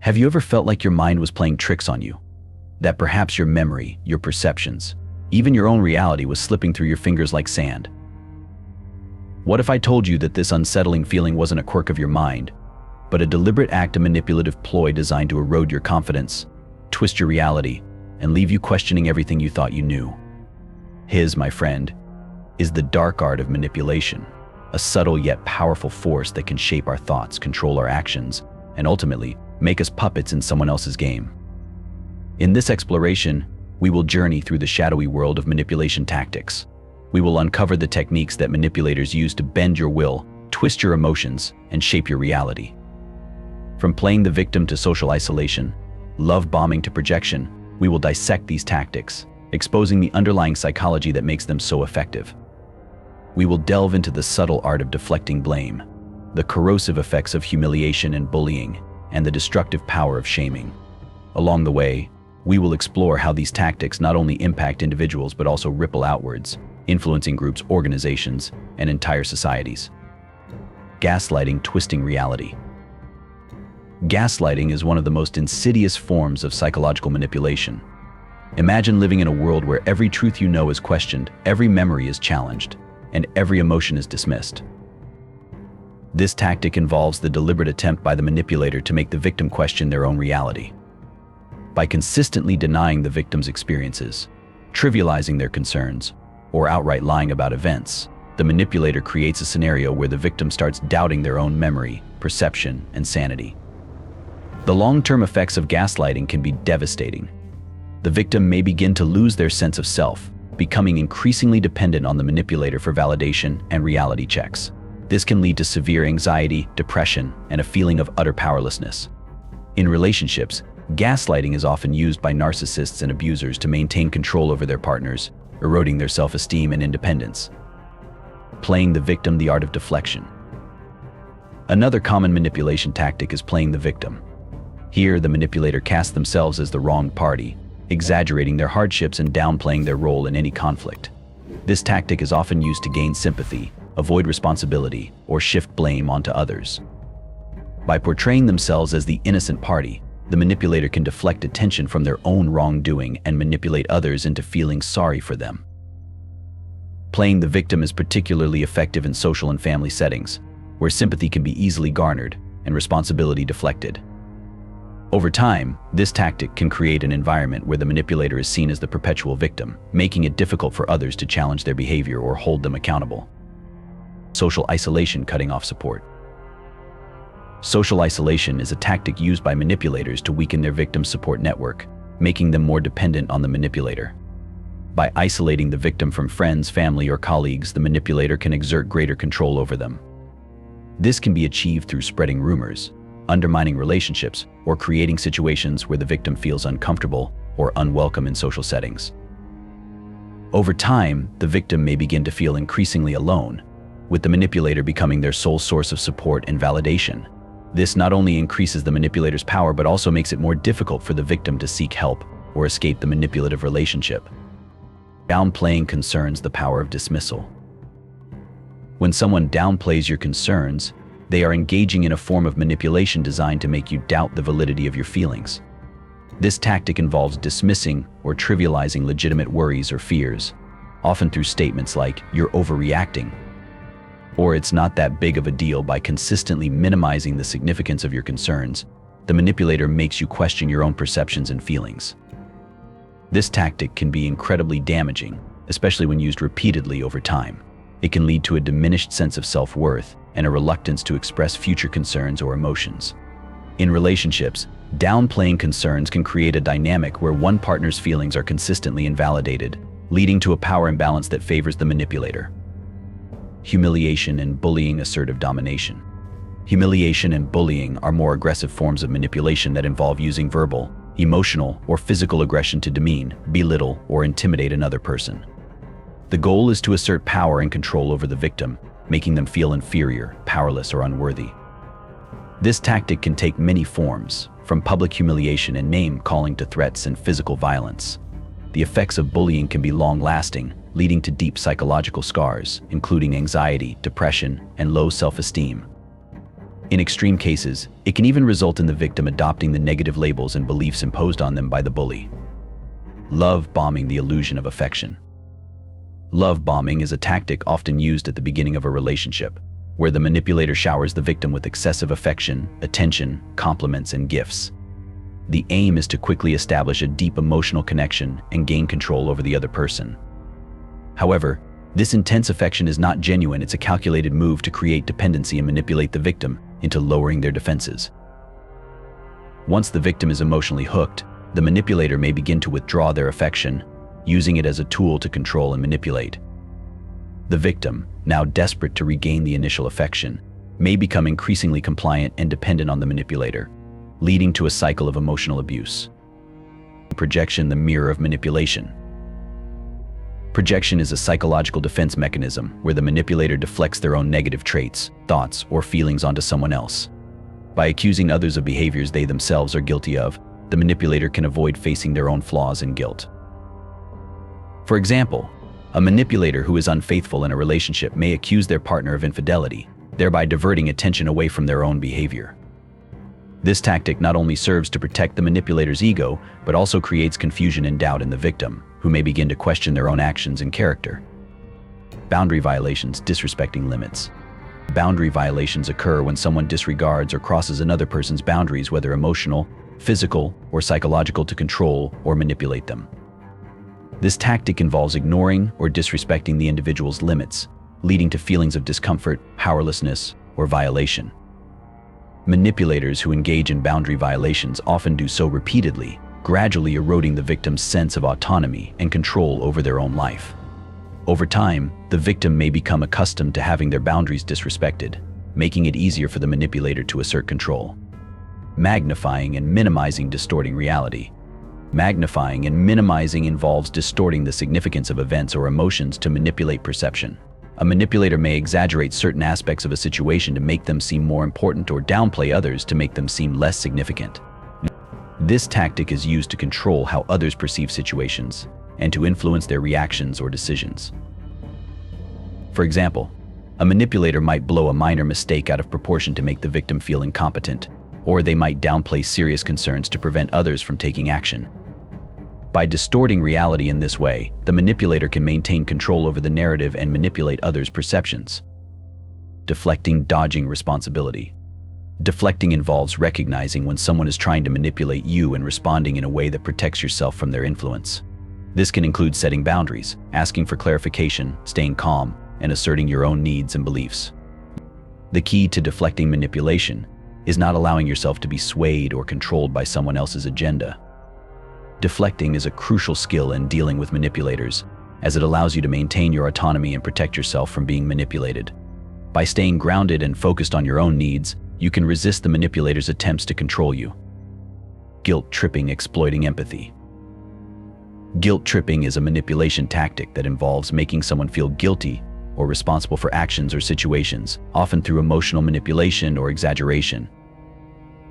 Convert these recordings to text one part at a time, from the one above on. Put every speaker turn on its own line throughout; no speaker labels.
Have you ever felt like your mind was playing tricks on you? That perhaps your memory, your perceptions, even your own reality was slipping through your fingers like sand? What if I told you that this unsettling feeling wasn't a quirk of your mind, but a deliberate act of manipulative ploy designed to erode your confidence, twist your reality, and leave you questioning everything you thought you knew? His, my friend, is the dark art of manipulation, a subtle yet powerful force that can shape our thoughts, control our actions, and ultimately make us puppets in someone else's game. In this exploration, we will journey through the shadowy world of manipulation tactics. We will uncover the techniques that manipulators use to bend your will, twist your emotions, and shape your reality. From playing the victim to social isolation, love bombing to projection, we will dissect these tactics, exposing the underlying psychology that makes them so effective. We will delve into the subtle art of deflecting blame, the corrosive effects of humiliation and bullying, and the destructive power of shaming. Along the way, we will explore how these tactics not only impact individuals but also ripple outwards, influencing groups, organizations, and entire societies. Gaslighting, twisting reality. Gaslighting is one of the most insidious forms of psychological manipulation. Imagine living in a world where every truth you know is questioned, every memory is challenged, and every emotion is dismissed. This tactic involves the deliberate attempt by the manipulator to make the victim question their own reality. By consistently denying the victim's experiences, trivializing their concerns, or outright lying about events, the manipulator creates a scenario where the victim starts doubting their own memory, perception, and sanity. The long-term effects of gaslighting can be devastating. The victim may begin to lose their sense of self, becoming increasingly dependent on the manipulator for validation and reality checks. This can lead to severe anxiety, depression, and a feeling of utter powerlessness. In relationships, gaslighting is often used by narcissists and abusers to maintain control over their partners, eroding their self-esteem and independence. Playing the victim, the art of deflection. Another common manipulation tactic is playing the victim. Here, the manipulator casts themselves as the wronged party, exaggerating their hardships and downplaying their role in any conflict. This tactic is often used to gain sympathy, avoid responsibility, or shift blame onto others. By portraying themselves as the innocent party, the manipulator can deflect attention from their own wrongdoing and manipulate others into feeling sorry for them. Playing the victim is particularly effective in social and family settings, where sympathy can be easily garnered and responsibility deflected. Over time, this tactic can create an environment where the manipulator is seen as the perpetual victim, making it difficult for others to challenge their behavior or hold them accountable. Social isolation, cutting off support. Social isolation is a tactic used by manipulators to weaken their victim's support network, making them more dependent on the manipulator. By isolating the victim from friends, family, or colleagues, the manipulator can exert greater control over them. This can be achieved through spreading rumors, undermining relationships, or creating situations where the victim feels uncomfortable or unwelcome in social settings. Over time, the victim may begin to feel increasingly alone, with the manipulator becoming their sole source of support and validation. This not only increases the manipulator's power, but also makes it more difficult for the victim to seek help or escape the manipulative relationship. Downplaying concerns, the power of dismissal. When someone downplays your concerns, they are engaging in a form of manipulation designed to make you doubt the validity of your feelings. This tactic involves dismissing or trivializing legitimate worries or fears, often through statements like, "You're overreacting," or "It's not that big of a deal." By consistently minimizing the significance of your concerns, the manipulator makes you question your own perceptions and feelings. This tactic can be incredibly damaging, especially when used repeatedly over time. It can lead to a diminished sense of self-worth and a reluctance to express future concerns or emotions. In relationships, downplaying concerns can create a dynamic where one partner's feelings are consistently invalidated, leading to a power imbalance that favors the manipulator. Humiliation and bullying, assertive domination. Humiliation and bullying are more aggressive forms of manipulation that involve using verbal, emotional, or physical aggression to demean, belittle, or intimidate another person. The goal is to assert power and control over the victim, making them feel inferior, powerless, or unworthy. This tactic can take many forms, from public humiliation and name-calling to threats and physical violence. The effects of bullying can be long-lasting, leading to deep psychological scars, including anxiety, depression, and low self-esteem. In extreme cases, it can even result in the victim adopting the negative labels and beliefs imposed on them by the bully. Love bombing, the illusion of affection. Love bombing is a tactic often used at the beginning of a relationship, where the manipulator showers the victim with excessive affection, attention, compliments, and gifts. The aim is to quickly establish a deep emotional connection and gain control over the other person. However, this intense affection is not genuine. It's a calculated move to create dependency and manipulate the victim into lowering their defenses. Once the victim is emotionally hooked, the manipulator may begin to withdraw their affection, using it as a tool to control and manipulate. The victim, now desperate to regain the initial affection, may become increasingly compliant and dependent on the manipulator, leading to a cycle of emotional abuse. Projection, the mirror of manipulation. Projection is a psychological defense mechanism where the manipulator deflects their own negative traits, thoughts, or feelings onto someone else. By accusing others of behaviors they themselves are guilty of, the manipulator can avoid facing their own flaws and guilt. For example, a manipulator who is unfaithful in a relationship may accuse their partner of infidelity, thereby diverting attention away from their own behavior. This tactic not only serves to protect the manipulator's ego, but also creates confusion and doubt in the victim, who may begin to question their own actions and character. Boundary violations, disrespecting limits. Boundary violations occur when someone disregards or crosses another person's boundaries, whether emotional, physical, or psychological, to control or manipulate them. This tactic involves ignoring or disrespecting the individual's limits, leading to feelings of discomfort, powerlessness, or violation. Manipulators who engage in boundary violations often do so repeatedly, gradually eroding the victim's sense of autonomy and control over their own life. Over time, the victim may become accustomed to having their boundaries disrespected, making it easier for the manipulator to assert control. Magnifying and minimizing, distorting reality. Magnifying and minimizing involves distorting the significance of events or emotions to manipulate perception. A manipulator may exaggerate certain aspects of a situation to make them seem more important or downplay others to make them seem less significant. This tactic is used to control how others perceive situations and to influence their reactions or decisions. For example, a manipulator might blow a minor mistake out of proportion to make the victim feel incompetent, or they might downplay serious concerns to prevent others from taking action. By distorting reality in this way, the manipulator can maintain control over the narrative and manipulate others' perceptions. Deflecting, dodging responsibility. Deflecting involves recognizing when someone is trying to manipulate you and responding in a way that protects yourself from their influence. This can include setting boundaries, asking for clarification, staying calm, and asserting your own needs and beliefs. The key to deflecting manipulation is not allowing yourself to be swayed or controlled by someone else's agenda. Deflecting is a crucial skill in dealing with manipulators, as it allows you to maintain your autonomy and protect yourself from being manipulated. By staying grounded and focused on your own needs, you can resist the manipulator's attempts to control you. Guilt tripping, exploiting empathy. Guilt tripping is a manipulation tactic that involves making someone feel guilty or responsible for actions or situations, often through emotional manipulation or exaggeration.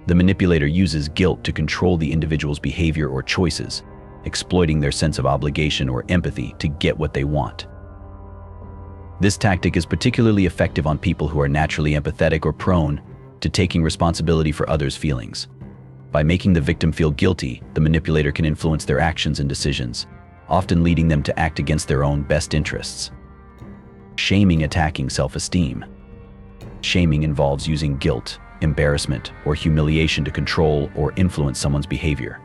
The manipulator uses guilt to control the individual's behavior or choices, exploiting their sense of obligation or empathy to get what they want. This tactic is particularly effective on people who are naturally empathetic or prone to taking responsibility for others' feelings. By making the victim feel guilty, the manipulator can influence their actions and decisions, often leading them to act against their own best interests. Shaming, attacking self-esteem. Shaming involves using guilt, embarrassment, or humiliation to control or influence someone's behavior.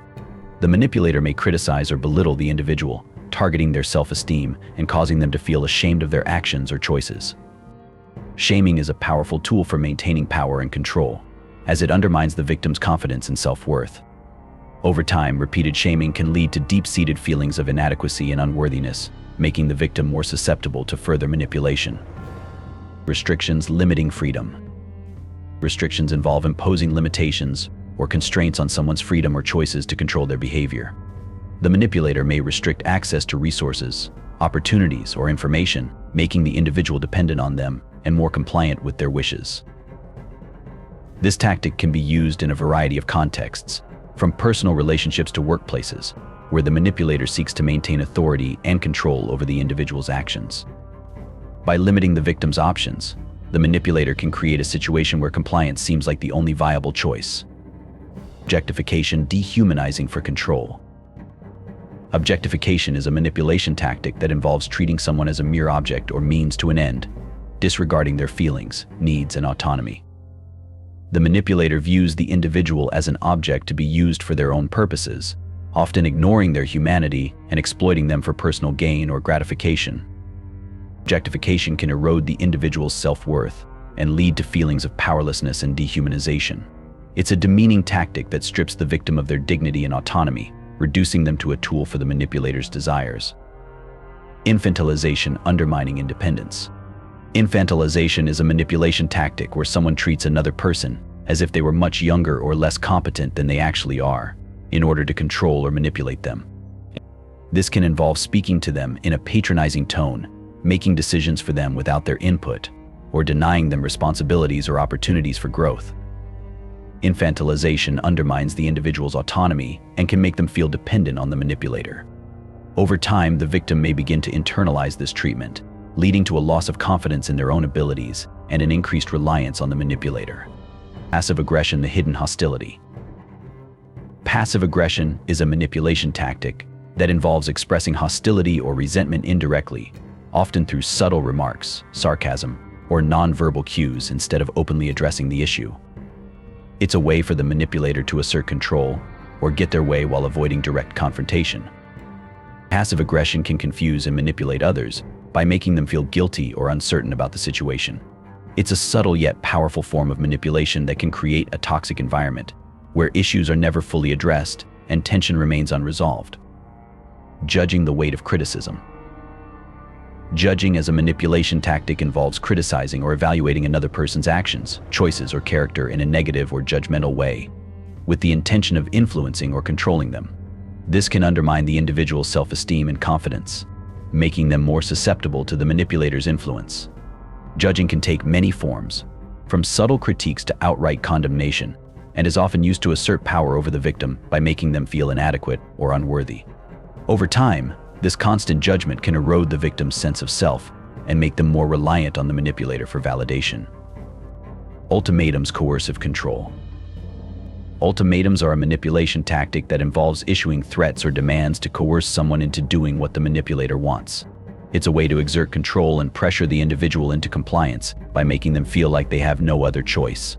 The manipulator may criticize or belittle the individual, targeting their self-esteem and causing them to feel ashamed of their actions or choices. Shaming is a powerful tool for maintaining power and control, as it undermines the victim's confidence and self-worth. Over time, repeated shaming can lead to deep-seated feelings of inadequacy and unworthiness, making the victim more susceptible to further manipulation. Restrictions, limiting freedom. Restrictions involve imposing limitations or constraints on someone's freedom or choices to control their behavior. The manipulator may restrict access to resources, opportunities, or information, making the individual dependent on them and more compliant with their wishes. This tactic can be used in a variety of contexts, from personal relationships to workplaces, where the manipulator seeks to maintain authority and control over the individual's actions. By limiting the victim's options, the manipulator can create a situation where compliance seems like the only viable choice. Objectification, dehumanizing for control. Objectification is a manipulation tactic that involves treating someone as a mere object or means to an end, disregarding their feelings, needs, and autonomy. The manipulator views the individual as an object to be used for their own purposes, often ignoring their humanity and exploiting them for personal gain or gratification. Objectification can erode the individual's self-worth and lead to feelings of powerlessness and dehumanization. It's a demeaning tactic that strips the victim of their dignity and autonomy, reducing them to a tool for the manipulator's desires. Infantilization, undermining independence. Infantilization is a manipulation tactic where someone treats another person as if they were much younger or less competent than they actually are, in order to control or manipulate them. This can involve speaking to them in a patronizing tone, making decisions for them without their input, or denying them responsibilities or opportunities for growth. Infantilization undermines the individual's autonomy and can make them feel dependent on the manipulator. Over time, the victim may begin to internalize this treatment, leading to a loss of confidence in their own abilities and an increased reliance on the manipulator. Passive aggression, the hidden hostility. Passive aggression is a manipulation tactic that involves expressing hostility or resentment indirectly, often through subtle remarks, sarcasm, or nonverbal cues instead of openly addressing the issue. It's a way for the manipulator to assert control or get their way while avoiding direct confrontation. Passive aggression can confuse and manipulate others by making them feel guilty or uncertain about the situation. It's a subtle yet powerful form of manipulation that can create a toxic environment where issues are never fully addressed and tension remains unresolved. Judging, the weight of criticism. Judging as a manipulation tactic involves criticizing or evaluating another person's actions, choices, or character in a negative or judgmental way, with the intention of influencing or controlling them. This can undermine the individual's self-esteem and confidence, making them more susceptible to the manipulator's influence. Judging can take many forms, from subtle critiques to outright condemnation, and is often used to assert power over the victim by making them feel inadequate or unworthy. Over time, this constant judgment can erode the victim's sense of self and make them more reliant on the manipulator for validation. Ultimatums, coercive control. Ultimatums are a manipulation tactic that involves issuing threats or demands to coerce someone into doing what the manipulator wants. It's a way to exert control and pressure the individual into compliance by making them feel like they have no other choice.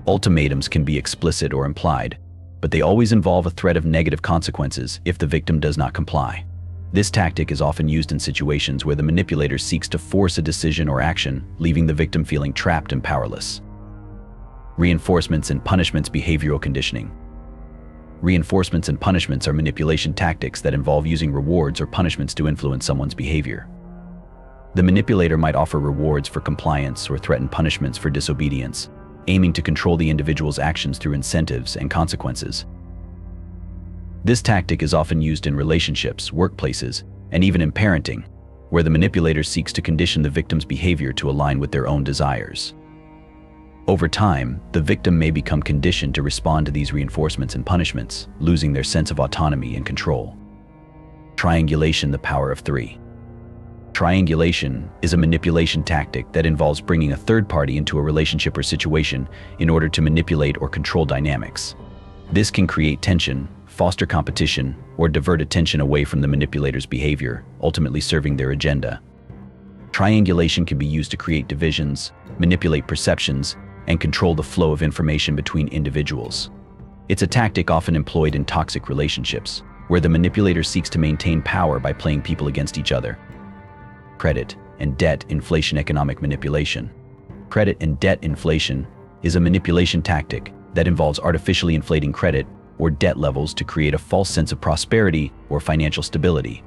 Ultimatums can be explicit or implied, but they always involve a threat of negative consequences if the victim does not comply. This tactic is often used in situations where the manipulator seeks to force a decision or action, leaving the victim feeling trapped and powerless. Reinforcements and punishments, behavioral conditioning. Reinforcements and punishments are manipulation tactics that involve using rewards or punishments to influence someone's behavior. The manipulator might offer rewards for compliance or threaten punishments for disobedience, aiming to control the individual's actions through incentives and consequences. This tactic is often used in relationships, workplaces, and even in parenting, where the manipulator seeks to condition the victim's behavior to align with their own desires. Over time, the victim may become conditioned to respond to these reinforcements and punishments, losing their sense of autonomy and control. Triangulation, the power of three. Triangulation is a manipulation tactic that involves bringing a third party into a relationship or situation in order to manipulate or control dynamics. This can create tension, foster competition, or divert attention away from the manipulator's behavior, ultimately serving their agenda. Triangulation can be used to create divisions, manipulate perceptions, and control the flow of information between individuals. It's a tactic often employed in toxic relationships, where the manipulator seeks to maintain power by playing people against each other. Credit and debt inflation, economic manipulation. Credit and debt inflation is a manipulation tactic that involves artificially inflating credit or debt levels to create a false sense of prosperity or financial stability.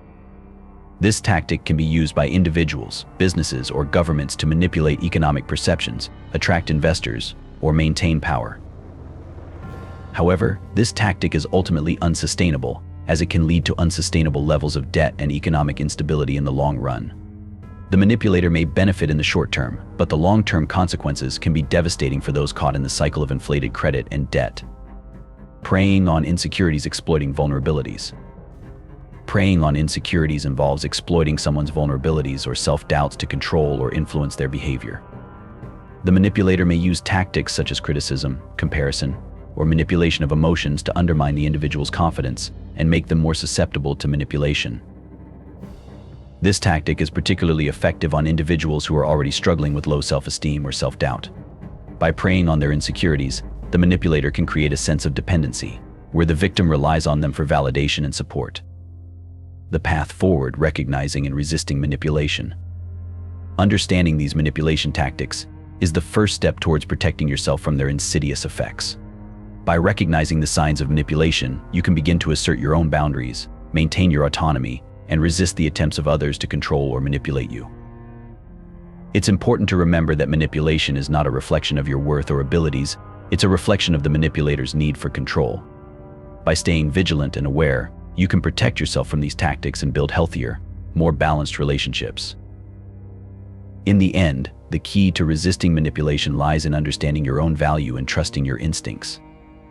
This tactic can be used by individuals, businesses, or governments to manipulate economic perceptions, attract investors, or maintain power. However, this tactic is ultimately unsustainable, as it can lead to unsustainable levels of debt and economic instability in the long run. The manipulator may benefit in the short term, but the long-term consequences can be devastating for those caught in the cycle of inflated credit and debt. Preying on insecurities, exploiting vulnerabilities. Preying on insecurities involves exploiting someone's vulnerabilities or self-doubts to control or influence their behavior. The manipulator may use tactics such as criticism, comparison, or manipulation of emotions to undermine the individual's confidence and make them more susceptible to manipulation. This tactic is particularly effective on individuals who are already struggling with low self-esteem or self-doubt. By preying on their insecurities, the manipulator can create a sense of dependency, where the victim relies on them for validation and support. The path forward: recognizing and resisting manipulation. Understanding these manipulation tactics is the first step towards protecting yourself from their insidious effects. By recognizing the signs of manipulation, you can begin to assert your own boundaries, maintain your autonomy, and resist the attempts of others to control or manipulate you. It's important to remember that manipulation is not a reflection of your worth or abilities, it's a reflection of the manipulator's need for control. By staying vigilant and aware, you can protect yourself from these tactics and build healthier, more balanced relationships. In the end, the key to resisting manipulation lies in understanding your own value and trusting your instincts.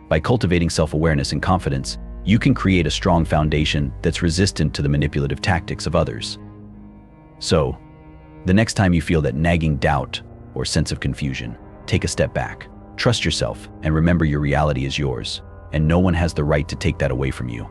By cultivating self-awareness and confidence, you can create a strong foundation that's resistant to the manipulative tactics of others. So, the next time you feel that nagging doubt or sense of confusion, take a step back, trust yourself, and remember your reality is yours, and no one has the right to take that away from you.